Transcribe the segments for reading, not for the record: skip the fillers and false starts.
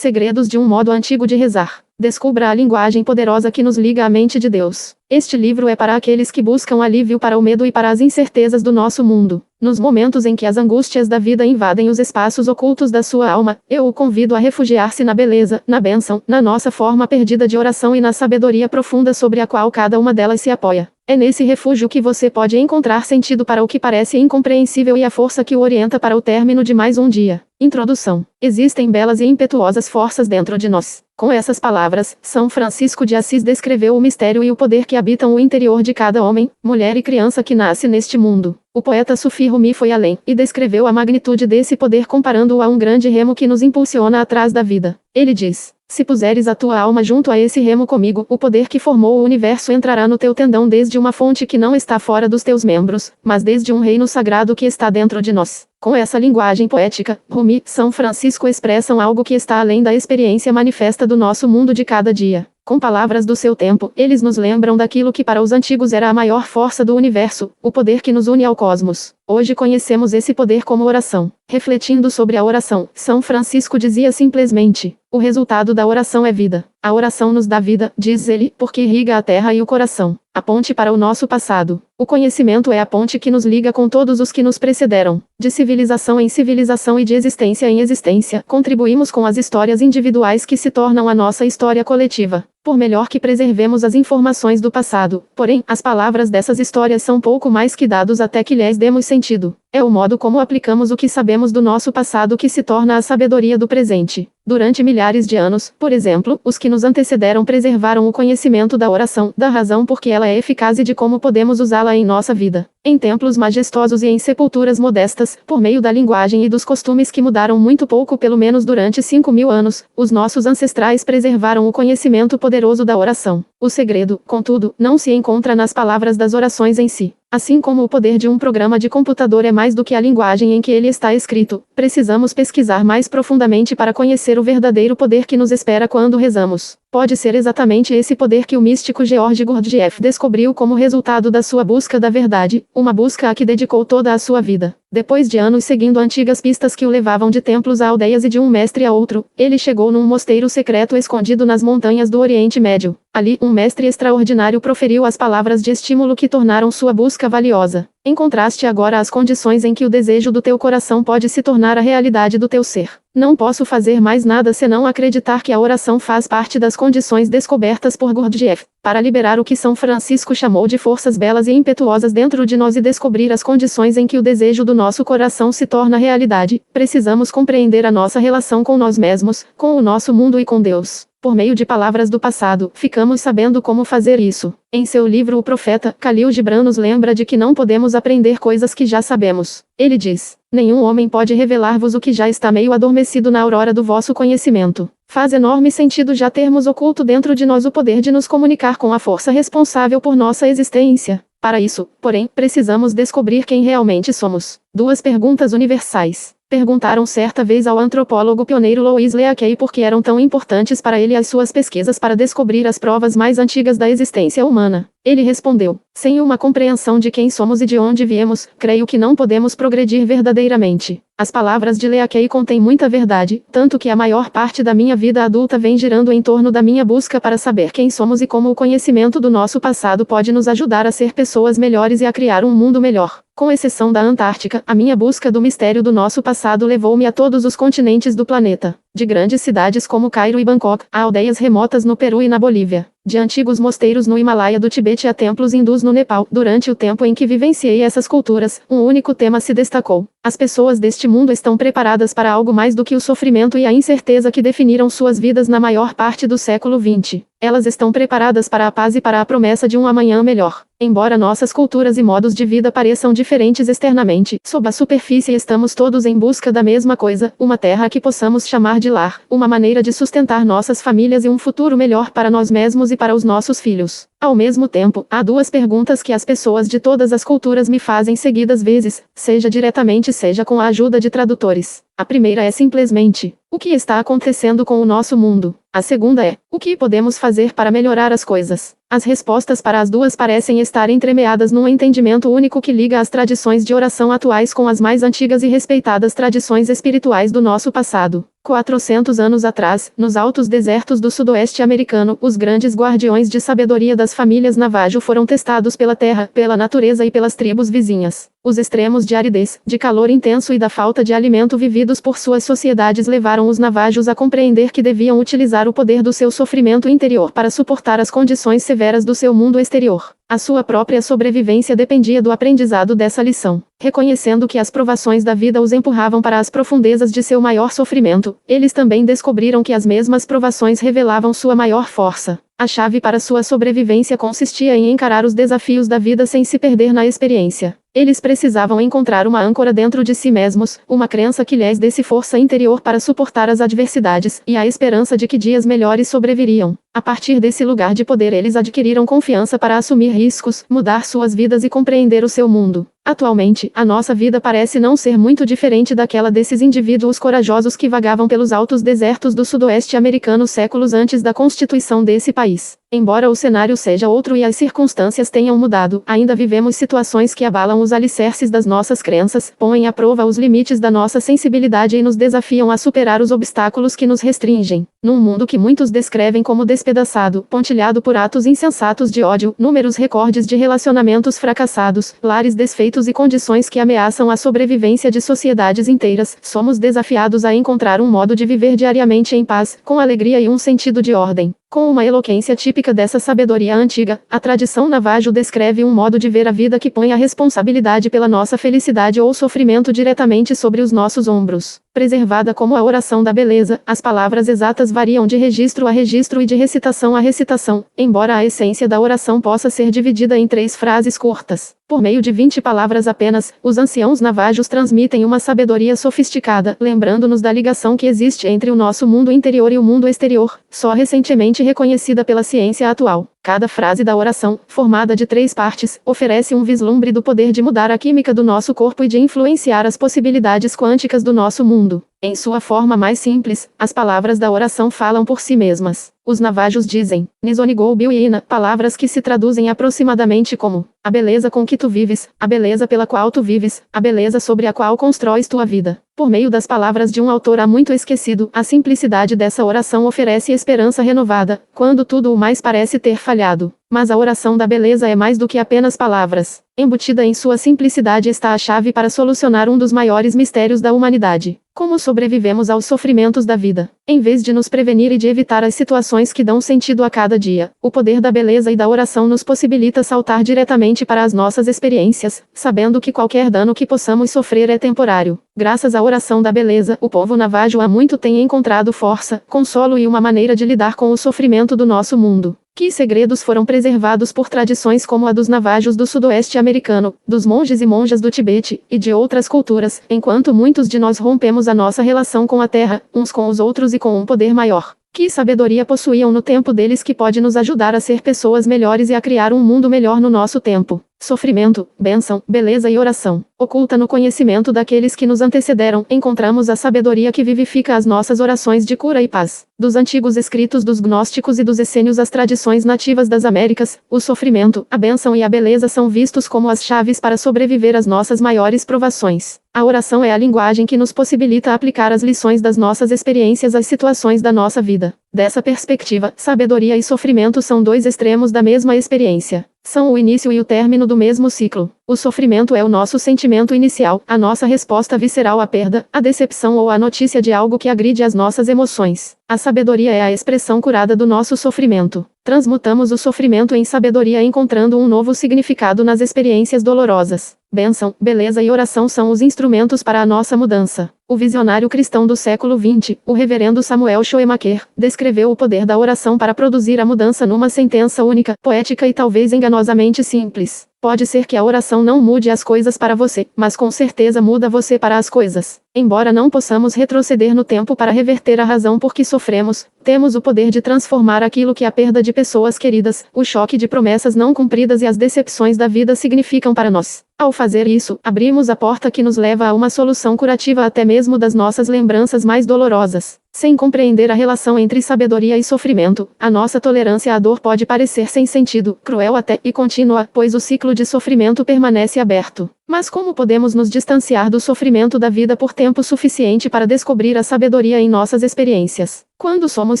Segredos de um modo antigo de rezar. Descubra a linguagem poderosa que nos liga à mente de Deus. Este livro é para aqueles que buscam alívio para o medo e para as incertezas do nosso mundo. Nos momentos em que as angústias da vida invadem os espaços ocultos da sua alma, eu o convido a refugiar-se na beleza, na bênção, na nossa forma perdida de oração e na sabedoria profunda sobre a qual cada uma delas se apoia. É nesse refúgio que você pode encontrar sentido para o que parece incompreensível e a força que o orienta para o término de mais um dia. Introdução. Existem belas e impetuosas forças dentro de nós. Com essas palavras, São Francisco de Assis descreveu o mistério e o poder que habitam o interior de cada homem, mulher e criança que nasce neste mundo. O poeta Sufi Rumi foi além, e descreveu a magnitude desse poder comparando-o a um grande remo que nos impulsiona atrás da vida. Ele diz: se puseres a tua alma junto a esse remo comigo, o poder que formou o universo entrará no teu tendão desde uma fonte que não está fora dos teus membros, mas desde um reino sagrado que está dentro de nós. Com essa linguagem poética, Rumi e São Francisco expressam algo que está além da experiência manifesta do nosso mundo de cada dia. Com palavras do seu tempo, eles nos lembram daquilo que para os antigos era a maior força do universo, o poder que nos une ao cosmos. Hoje conhecemos esse poder como oração. Refletindo sobre a oração, São Francisco dizia simplesmente: o resultado da oração é vida. A oração nos dá vida, diz ele, porque irriga a terra e o coração. A ponte para o nosso passado. O conhecimento é a ponte que nos liga com todos os que nos precederam. De civilização em civilização e de existência em existência, contribuímos com as histórias individuais que se tornam a nossa história coletiva. Por melhor que preservemos as informações do passado, porém, as palavras dessas histórias são pouco mais que dados até que lhes demos sentido. É o modo como aplicamos o que sabemos do nosso passado que se torna a sabedoria do presente. Durante milhares de anos, por exemplo, os que nos antecederam preservaram o conhecimento da oração, da razão porque ela é eficaz e de como podemos usá-la em nossa vida. Em templos majestosos e em sepulturas modestas, por meio da linguagem e dos costumes que mudaram muito pouco pelo menos durante 5.000 anos, os nossos ancestrais preservaram o conhecimento poderoso da oração. O segredo, contudo, não se encontra nas palavras das orações em si. Assim como o poder de um programa de computador é mais do que a linguagem em que ele está escrito, precisamos pesquisar mais profundamente para conhecer o verdadeiro poder que nos espera quando rezamos. Pode ser exatamente esse poder que o místico George Gurdjieff descobriu como resultado da sua busca da verdade, uma busca a que dedicou toda a sua vida. Depois de anos seguindo antigas pistas que o levavam de templos a aldeias e de um mestre a outro, ele chegou num mosteiro secreto escondido nas montanhas do Oriente Médio. Ali, um mestre extraordinário proferiu as palavras de estímulo que tornaram sua busca valiosa. Encontraste agora as condições em que o desejo do teu coração pode se tornar a realidade do teu ser. Não posso fazer mais nada senão acreditar que a oração faz parte das condições descobertas por Gurdjieff, para liberar o que São Francisco chamou de forças belas e impetuosas dentro de nós e descobrir as condições em que o desejo do nosso coração se torna realidade. Precisamos compreender a nossa relação com nós mesmos, com o nosso mundo e com Deus. Por meio de palavras do passado, ficamos sabendo como fazer isso. Em seu livro O Profeta, Khalil Gibran nos lembra de que não podemos aprender coisas que já sabemos. Ele diz: nenhum homem pode revelar-vos o que já está meio adormecido na aurora do vosso conhecimento. Faz enorme sentido já termos oculto dentro de nós o poder de nos comunicar com a força responsável por nossa existência. Para isso, porém, precisamos descobrir quem realmente somos. Duas perguntas universais. Perguntaram certa vez ao antropólogo pioneiro Louis Leakey por que eram tão importantes para ele as suas pesquisas para descobrir as provas mais antigas da existência humana. Ele respondeu: sem uma compreensão de quem somos e de onde viemos, creio que não podemos progredir verdadeiramente. As palavras de Leakey contêm muita verdade, tanto que a maior parte da minha vida adulta vem girando em torno da minha busca para saber quem somos e como o conhecimento do nosso passado pode nos ajudar a ser pessoas melhores e a criar um mundo melhor. Com exceção da Antártica, a minha busca do mistério do nosso passado levou-me a todos os continentes do planeta. De grandes cidades como Cairo e Bangkok, a aldeias remotas no Peru e na Bolívia. De antigos mosteiros no Himalaia do Tibete a templos hindus no Nepal. Durante o tempo em que vivenciei essas culturas, um único tema se destacou. As pessoas deste mundo estão preparadas para algo mais do que o sofrimento e a incerteza que definiram suas vidas na maior parte do século XX. Elas estão preparadas para a paz e para a promessa de um amanhã melhor. Embora nossas culturas e modos de vida pareçam diferentes externamente, sob a superfície estamos todos em busca da mesma coisa, uma terra que possamos chamar de lar, uma maneira de sustentar nossas famílias e um futuro melhor para nós mesmos e para os nossos filhos. Ao mesmo tempo, há duas perguntas que as pessoas de todas as culturas me fazem seguidas vezes, seja diretamente seja com a ajuda de tradutores. A primeira é simplesmente: o que está acontecendo com o nosso mundo? A segunda é: o que podemos fazer para melhorar as coisas? As respostas para as duas parecem estar entremeadas num entendimento único que liga as tradições de oração atuais com as mais antigas e respeitadas tradições espirituais do nosso passado. 400 anos atrás, nos altos desertos do sudoeste americano, os grandes guardiões de sabedoria das famílias Navajo foram testados pela terra, pela natureza e pelas tribos vizinhas. Os extremos de aridez, de calor intenso e da falta de alimento vividos por suas sociedades levaram os Navajos a compreender que deviam utilizar o poder do seu sofrimento interior para suportar as condições severas do seu mundo exterior. A sua própria sobrevivência dependia do aprendizado dessa lição. Reconhecendo que as provações da vida os empurravam para as profundezas de seu maior sofrimento, eles também descobriram que as mesmas provações revelavam sua maior força. A chave para sua sobrevivência consistia em encarar os desafios da vida sem se perder na experiência. Eles precisavam encontrar uma âncora dentro de si mesmos, uma crença que lhes desse força interior para suportar as adversidades, e a esperança de que dias melhores sobreviriam. A partir desse lugar de poder eles adquiriram confiança para assumir riscos, mudar suas vidas e compreender o seu mundo. Atualmente, a nossa vida parece não ser muito diferente daquela desses indivíduos corajosos que vagavam pelos altos desertos do sudoeste americano séculos antes da constituição desse país. Embora o cenário seja outro e as circunstâncias tenham mudado, ainda vivemos situações que abalam os alicerces das nossas crenças, põem à prova os limites da nossa sensibilidade e nos desafiam a superar os obstáculos que nos restringem. Num mundo que muitos descrevem como despedaçado, pontilhado por atos insensatos de ódio, números recordes de relacionamentos fracassados, lares desfeitos e condições que ameaçam a sobrevivência de sociedades inteiras, somos desafiados a encontrar um modo de viver diariamente em paz, com alegria e um sentido de ordem. Com uma eloquência típica dessa sabedoria antiga, a tradição Navajo descreve um modo de ver a vida que põe a responsabilidade pela nossa felicidade ou sofrimento diretamente sobre os nossos ombros. Preservada como a oração da beleza, as palavras exatas variam de registro a registro e de recitação a recitação, embora a essência da oração possa ser dividida em 3 frases curtas. Por meio de 20 palavras apenas, os anciãos Navajos transmitem uma sabedoria sofisticada, lembrando-nos da ligação que existe entre o nosso mundo interior e o mundo exterior, só recentemente reconhecida pela ciência atual. Cada frase da oração, formada de 3 partes, oferece um vislumbre do poder de mudar a química do nosso corpo e de influenciar as possibilidades quânticas do nosso mundo. Em sua forma mais simples, as palavras da oração falam por si mesmas. Os Navajos dizem, Nizonigou Biuina, palavras que se traduzem aproximadamente como, a beleza com que tu vives, a beleza pela qual tu vives, a beleza sobre a qual constróis tua vida. Por meio das palavras de um autor há muito esquecido, a simplicidade dessa oração oferece esperança renovada, quando tudo o mais parece ter falhado. Mas a oração da beleza é mais do que apenas palavras. Embutida em sua simplicidade está a chave para solucionar um dos maiores mistérios da humanidade. Como sobrevivemos aos sofrimentos da vida? Em vez de nos prevenir e de evitar as situações que dão sentido a cada dia, o poder da beleza e da oração nos possibilita saltar diretamente para as nossas experiências, sabendo que qualquer dano que possamos sofrer é temporário. Graças à oração da beleza, o povo Navajo há muito tem encontrado força, consolo e uma maneira de lidar com o sofrimento do nosso mundo. Que segredos foram preservados por tradições como a dos Navajos do sudoeste americano, dos monges e monjas do Tibete, e de outras culturas, enquanto muitos de nós rompemos a nossa relação com a terra, uns com os outros e com um poder maior? Que sabedoria possuíam no tempo deles que pode nos ajudar a ser pessoas melhores e a criar um mundo melhor no nosso tempo? Sofrimento, bênção, beleza e oração. Oculta no conhecimento daqueles que nos antecederam, encontramos a sabedoria que vivifica as nossas orações de cura e paz. Dos antigos escritos dos gnósticos e dos essênios às tradições nativas das Américas, o sofrimento, a bênção e a beleza são vistos como as chaves para sobreviver às nossas maiores provações. A oração é a linguagem que nos possibilita aplicar as lições das nossas experiências às situações da nossa vida. Dessa perspectiva, sabedoria e sofrimento são 2 extremos da mesma experiência. São o início e o término do mesmo ciclo. O sofrimento é o nosso sentimento inicial, a nossa resposta visceral à perda, à decepção ou à notícia de algo que agride as nossas emoções. A sabedoria é a expressão curada do nosso sofrimento. Transmutamos o sofrimento em sabedoria encontrando um novo significado nas experiências dolorosas. Bênção, beleza e oração são os instrumentos para a nossa mudança. O visionário cristão do século XX, o reverendo Samuel Schoemaker, descreveu o poder da oração para produzir a mudança numa sentença única, poética e talvez enganosamente simples. Pode ser que a oração não mude as coisas para você, mas com certeza muda você para as coisas. Embora não possamos retroceder no tempo para reverter a razão por que sofremos, temos o poder de transformar aquilo que a perda de pessoas queridas, o choque de promessas não cumpridas e as decepções da vida significam para nós. Ao fazer isso, abrimos a porta que nos leva a uma solução curativa até mesmo das nossas lembranças mais dolorosas. Sem compreender a relação entre sabedoria e sofrimento, a nossa tolerância à dor pode parecer sem sentido, cruel até e contínua, pois o ciclo de sofrimento permanece aberto. Mas como podemos nos distanciar do sofrimento da vida por tempo suficiente para descobrir a sabedoria em nossas experiências? Quando somos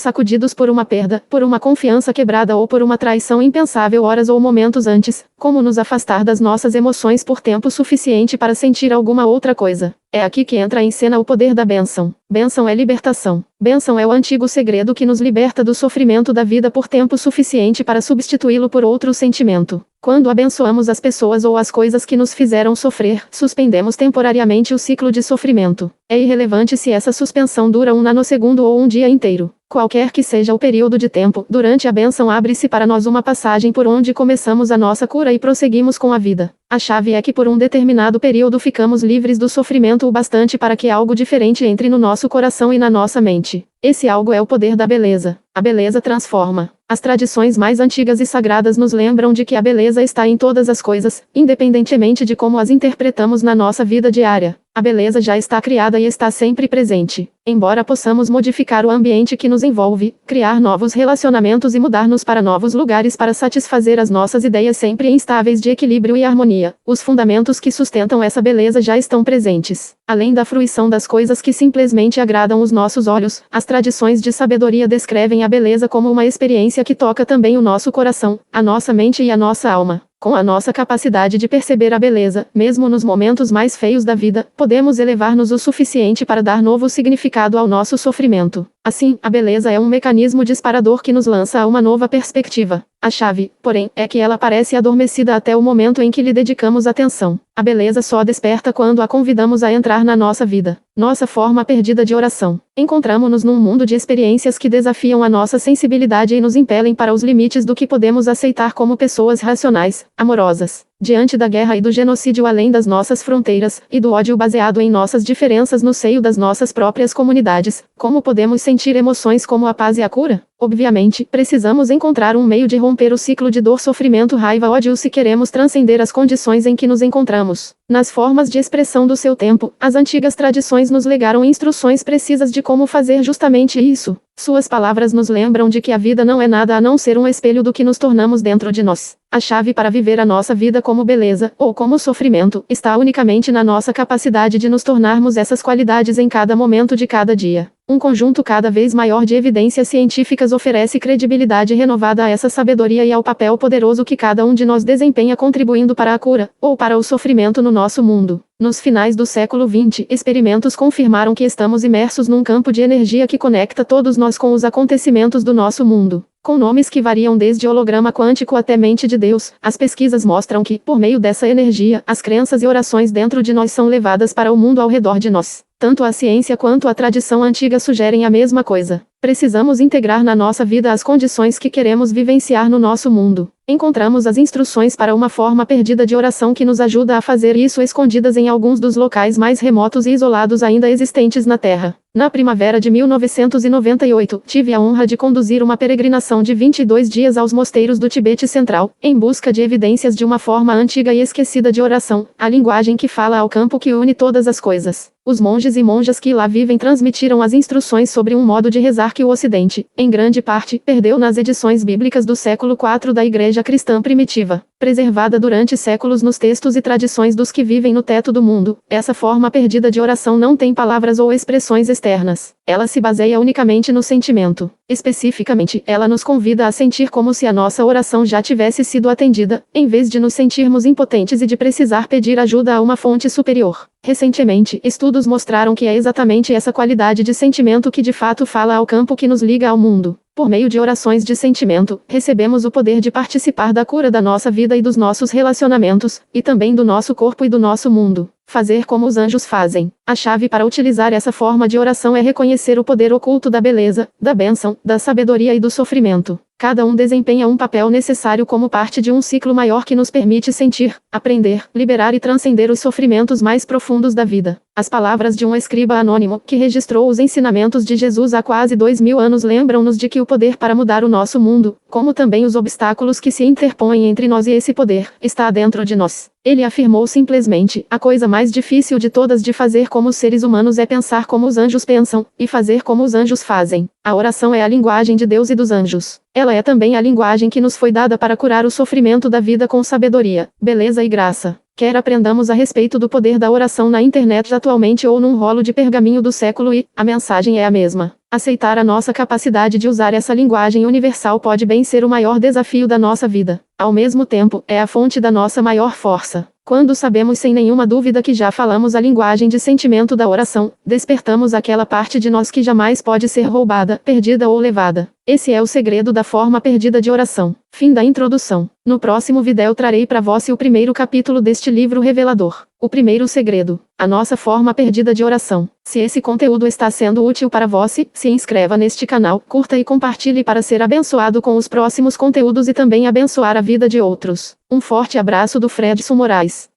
sacudidos por uma perda, por uma confiança quebrada ou por uma traição impensável horas ou momentos antes, como nos afastar das nossas emoções por tempo suficiente para sentir alguma outra coisa? É aqui que entra em cena o poder da bênção. Bênção é libertação. Bênção é o antigo segredo que nos liberta do sofrimento da vida por tempo suficiente para substituí-lo por outro sentimento. Quando abençoamos as pessoas ou as coisas que nos fizeram sofrer, suspendemos temporariamente o ciclo de sofrimento. É irrelevante se essa suspensão dura um nanosegundo ou um dia inteiro. Qualquer que seja o período de tempo, durante a bênção abre-se para nós uma passagem por onde começamos a nossa cura e prosseguimos com a vida. A chave é que por um determinado período ficamos livres do sofrimento o bastante para que algo diferente entre no nosso coração e na nossa mente. Esse algo é o poder da beleza. A beleza transforma. As tradições mais antigas e sagradas nos lembram de que a beleza está em todas as coisas, independentemente de como as interpretamos na nossa vida diária. A beleza já está criada e está sempre presente. Embora possamos modificar o ambiente que nos envolve, criar novos relacionamentos e mudar-nos para novos lugares para satisfazer as nossas ideias sempre instáveis de equilíbrio e harmonia, os fundamentos que sustentam essa beleza já estão presentes. Além da fruição das coisas que simplesmente agradam os nossos olhos, as tradições de sabedoria descrevem a beleza como uma experiência que toca também o nosso coração, a nossa mente e a nossa alma. Com a nossa capacidade de perceber a beleza, mesmo nos momentos mais feios da vida, podemos elevar-nos o suficiente para dar novo significado ao nosso sofrimento. Assim, a beleza é um mecanismo disparador que nos lança a uma nova perspectiva. A chave, porém, é que ela parece adormecida até o momento em que lhe dedicamos atenção. A beleza só desperta quando a convidamos a entrar na nossa vida. Nossa forma perdida de oração. Encontramo-nos num mundo de experiências que desafiam a nossa sensibilidade e nos impelem para os limites do que podemos aceitar como pessoas racionais, amorosas. Diante da guerra e do genocídio além das nossas fronteiras, e do ódio baseado em nossas diferenças no seio das nossas próprias comunidades, como podemos sentir emoções como a paz e a cura? Obviamente, precisamos encontrar um meio de romper o ciclo de dor, sofrimento, raiva, ódio se queremos transcender as condições em que nos encontramos. Nas formas de expressão do seu tempo, as antigas tradições nos legaram instruções precisas de como fazer justamente isso. Suas palavras nos lembram de que a vida não é nada a não ser um espelho do que nos tornamos dentro de nós. A chave para viver a nossa vida como beleza, ou como sofrimento, está unicamente na nossa capacidade de nos tornarmos essas qualidades em cada momento de cada dia. Um conjunto cada vez maior de evidências científicas oferece credibilidade renovada a essa sabedoria e ao papel poderoso que cada um de nós desempenha contribuindo para a cura, ou para o sofrimento no nosso mundo. Nos finais do século XX, experimentos confirmaram que estamos imersos num campo de energia que conecta todos nós com os acontecimentos do nosso mundo. Com nomes que variam desde holograma quântico até mente de Deus, as pesquisas mostram que, por meio dessa energia, as crenças e orações dentro de nós são levadas para o mundo ao redor de nós. Tanto a ciência quanto a tradição antiga sugerem a mesma coisa. Precisamos integrar na nossa vida as condições que queremos vivenciar no nosso mundo. Encontramos as instruções para uma forma perdida de oração que nos ajuda a fazer isso escondidas em alguns dos locais mais remotos e isolados ainda existentes na Terra. Na primavera de 1998, tive a honra de conduzir uma peregrinação de 22 dias aos mosteiros do Tibete Central, em busca de evidências de uma forma antiga e esquecida de oração, a linguagem que fala ao campo que une todas as coisas. Os monges e monjas que lá vivem transmitiram as instruções sobre um modo de rezar que o Ocidente, em grande parte, perdeu nas edições bíblicas do século IV da Igreja Cristã Primitiva. Preservada durante séculos nos textos e tradições dos que vivem no teto do mundo, essa forma perdida de oração não tem palavras ou expressões externas. Ela se baseia unicamente no sentimento. Especificamente, ela nos convida a sentir como se a nossa oração já tivesse sido atendida, em vez de nos sentirmos impotentes e de precisar pedir ajuda a uma fonte superior. Recentemente, estudos mostraram que é exatamente essa qualidade de sentimento que de fato fala ao campo que nos liga ao mundo. Por meio de orações de sentimento, recebemos o poder de participar da cura da nossa vida e dos nossos relacionamentos, e também do nosso corpo e do nosso mundo. Fazer como os anjos fazem. A chave para utilizar essa forma de oração é reconhecer o poder oculto da beleza, da bênção, da sabedoria e do sofrimento. Cada um desempenha um papel necessário como parte de um ciclo maior que nos permite sentir, aprender, liberar e transcender os sofrimentos mais profundos da vida. As palavras de um escriba anônimo, que registrou os ensinamentos de Jesus há quase 2000 anos, lembram-nos de que o poder para mudar o nosso mundo, como também os obstáculos que se interpõem entre nós e esse poder, está dentro de nós. Ele afirmou simplesmente: a coisa mais difícil de todas de fazer como seres humanos é pensar como os anjos pensam, e fazer como os anjos fazem. A oração é a linguagem de Deus e dos anjos. Ela é também a linguagem que nos foi dada para curar o sofrimento da vida com sabedoria, beleza e graça. Quer aprendamos a respeito do poder da oração na internet atualmente ou num rolo de pergaminho do século I, a mensagem é a mesma. Aceitar a nossa capacidade de usar essa linguagem universal pode bem ser o maior desafio da nossa vida. Ao mesmo tempo, é a fonte da nossa maior força. Quando sabemos sem nenhuma dúvida que já falamos a linguagem de sentimento da oração, despertamos aquela parte de nós que jamais pode ser roubada, perdida ou levada. Esse é o segredo da forma perdida de oração. Fim da introdução. No próximo vídeo trarei para você o primeiro capítulo deste livro revelador. O primeiro segredo. A nossa forma perdida de oração. Se esse conteúdo está sendo útil para você, se inscreva neste canal, curta e compartilhe para ser abençoado com os próximos conteúdos e também abençoar a vida de outros. Um forte abraço do Fredson Moraes.